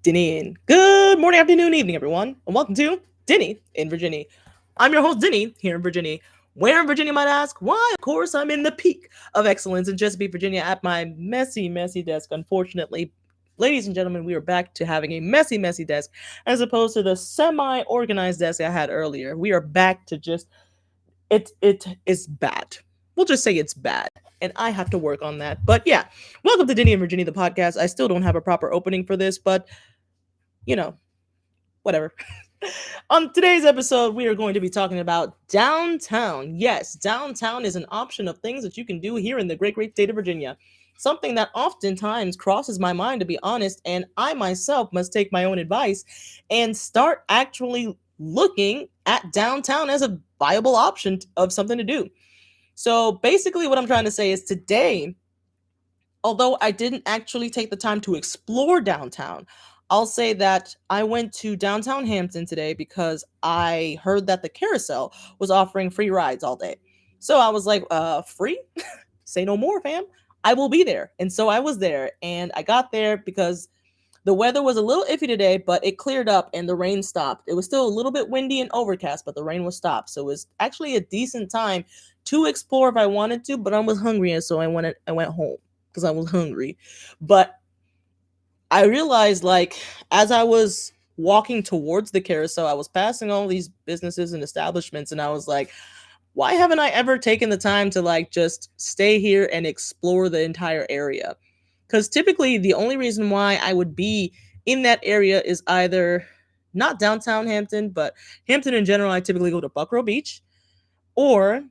Dinnie in. Good morning, afternoon, evening, everyone, and welcome to Dinnie in Virginnie. I'm your host, Dinnie, here in Virginia. Where in Virginia, you might ask? Why, of course, I'm in the peak of excellence in Chesapeake, Virginia at my messy, messy desk. Unfortunately, ladies and gentlemen, we are back to having a messy, messy desk as opposed to the semi organized desk I had earlier. We are back to just, it is bad. We'll just say it's bad. And I have to work on that. But yeah, welcome to Dinnie in Virginia, the podcast. I still don't have a proper opening for this, but you know, whatever. On today's episode, we are going to be talking about downtown. Yes, downtown is an option of things that you can do here in the great, great state of Virginia. Something that oftentimes crosses my mind, to be honest, and I myself must take my own advice and start actually looking at downtown as a viable option of something to do. So basically, what I'm trying to say is today, although I didn't actually take the time to explore downtown, I'll say that I went to downtown Hampton today because I heard that the carousel was offering free rides all day. So I was like, free? Say no more, fam. I will be there. And so I was there and I got there because the weather was a little iffy today, but it cleared up and the rain stopped. It was still a little bit windy and overcast, but the rain was stopped. So it was actually a decent time to explore if I wanted to, but I was hungry and so I went home because I was hungry. But I realized, like, as I was walking towards the carousel, I was passing all these businesses and establishments, and I was like, why haven't I ever taken the time to, like, just stay here and explore the entire area? Because typically, the only reason why I would be in that area is either not downtown Hampton, but Hampton in general. I typically go to Buckrow Beach, or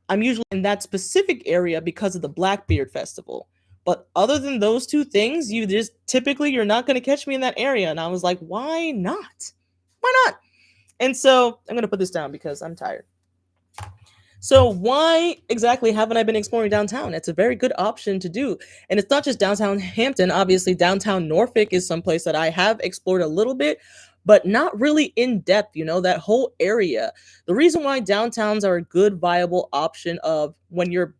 I'm usually in that specific area because of the Blackbeard Festival. But other than those two things, you're not going to catch me in that area. And I was like, why not? Why not? And so I'm going to put this down because I'm tired. So why exactly haven't I been exploring downtown? It's a very good option to do. And it's not just downtown Hampton. Obviously, downtown Norfolk is someplace that I have explored a little bit, but not really in depth, that whole area. The reason why downtowns are a good viable option of when you're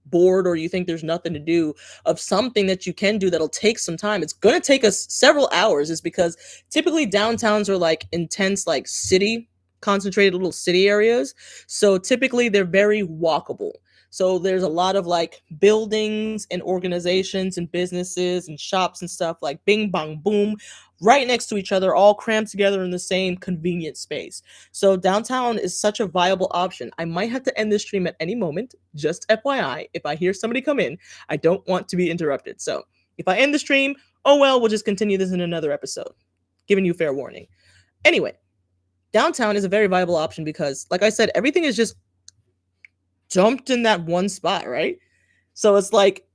bored or you think there's nothing to do, of something that you can do that'll take some time, it's going to take us several hours, is because typically downtowns are like intense, like city concentrated little city areas. So typically they're very walkable. So there's a lot of like buildings and organizations and businesses and shops and stuff, like bing bang boom, right next to each other, all crammed together in the same convenient space. So downtown is such a viable option. I might have to end this stream at any moment, just FYI. If I hear somebody come in, I don't want to be interrupted. So if I end the stream, oh well, we'll just continue this in another episode. Giving you fair warning. Anyway, downtown is a very viable option because, like I said, everything is just dumped in that one spot, right? So it's like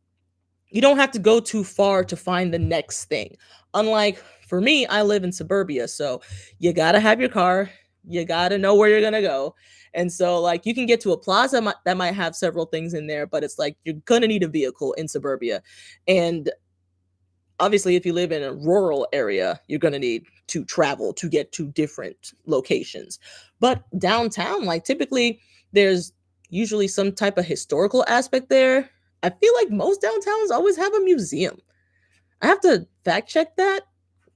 you don't have to go too far to find the next thing. Unlike for me, I live in suburbia, so you gotta have your car, you gotta know where you're gonna go. And so, like, you can get to a plaza that might have several things in there, but it's like you're gonna need a vehicle in suburbia. And obviously, if you live in a rural area, you're going to need to travel to get to different locations. But downtown, like, typically there's usually some type of historical aspect there. I feel like most downtowns always have a museum. I have to fact check that,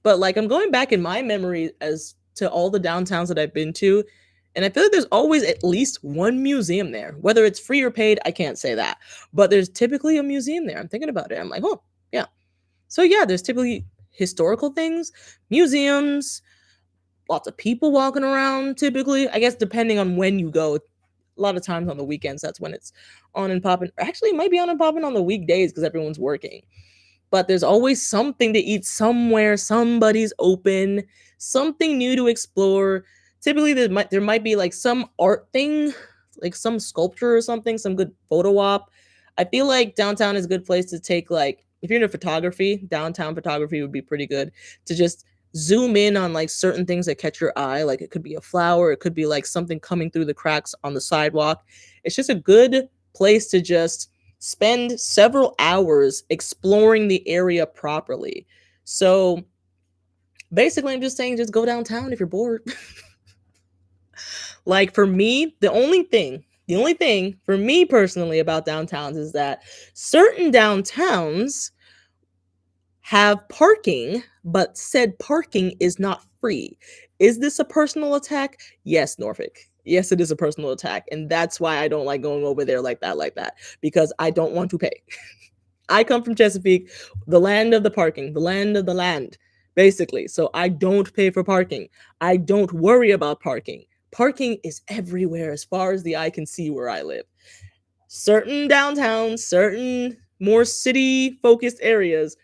but like I'm going back in my memory as to all the downtowns that I've been to, and I feel like there's always at least one museum there. Whether it's free or paid, I can't say that, but there's typically a museum there. I'm thinking about it. I'm like, oh, yeah. So yeah, there's typically historical things, museums, lots of people walking around typically. I guess depending on when you go. A lot of times on the weekends, that's when it's on and popping. Actually, it might be on and popping on the weekdays because everyone's working. But there's always something to eat somewhere. Somebody's open, something new to explore. Typically, there might be like some art thing, like some sculpture or something, some good photo op. I feel like downtown is a good place to take, like, if you're into photography, downtown photography would be pretty good to just zoom in on like certain things that catch your eye. Like it could be a flower, it could be like something coming through the cracks on the sidewalk. It's just a good place to just spend several hours exploring the area properly. So basically, I'm just saying, just go downtown if you're bored. Like for me, the only thing for me personally about downtowns is that certain downtowns have parking, but said parking is not free. Is this a personal attack? Yes, Norfolk. Yes, it is a personal attack. And that's why I don't like going over there like that, because I don't want to pay. I come from Chesapeake, the land of the parking, the land of the land, basically. So I don't pay for parking. I don't worry about parking. Parking is everywhere as far as the eye can see where I live. Certain downtowns, certain more city focused areas,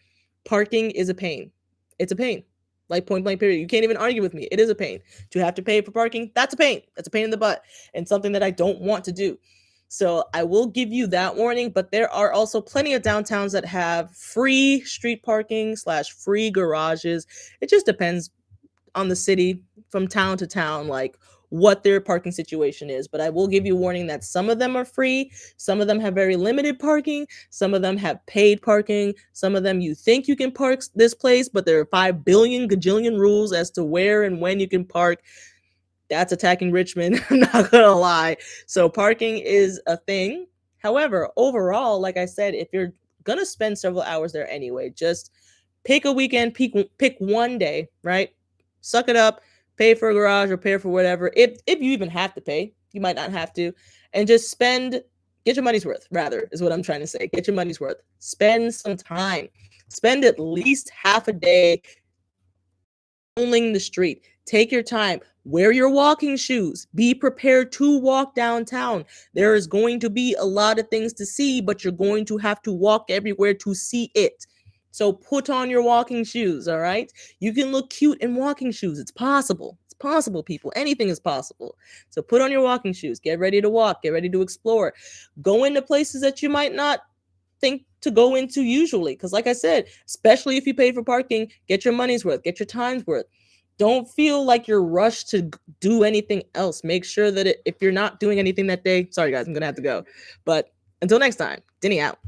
parking is a pain. It's a pain. Like point blank period. You can't even argue with me. It is a pain. To have to pay for parking, that's a pain. That's a pain in the butt and something that I don't want to do. So I will give you that warning, but there are also plenty of downtowns that have free street parking / free garages. It just depends on the city from town to town, like what their parking situation is. But I will give you warning that some of them are free, some of them have very limited parking, some of them have paid parking, some of them you think you can park this place, but there are 5 billion gajillion rules as to where and when you can park. That's attacking Richmond. I'm not gonna lie. So parking is a thing. However, overall, like I said, if you're gonna spend several hours there anyway, just pick a weekend, pick one day, right? Suck it up, pay for a garage or pay for whatever. If you even have to pay, you might not have to, and just get your money's worth, rather, is what I'm trying to say. Get your money's worth. Spend some time. Spend at least half a day roaming the street. Take your time. Wear your walking shoes. Be prepared to walk downtown. There is going to be a lot of things to see, but you're going to have to walk everywhere to see it. So put on your walking shoes, all right? You can look cute in walking shoes. It's possible. It's possible, people. Anything is possible. So put on your walking shoes. Get ready to walk. Get ready to explore. Go into places that you might not think to go into usually, because like I said, especially if you pay for parking, get your money's worth, get your time's worth. Don't feel like you're rushed to do anything else. Make sure that if you're not doing anything that day, sorry guys, I'm gonna have to go, but until next time, Dinnie out.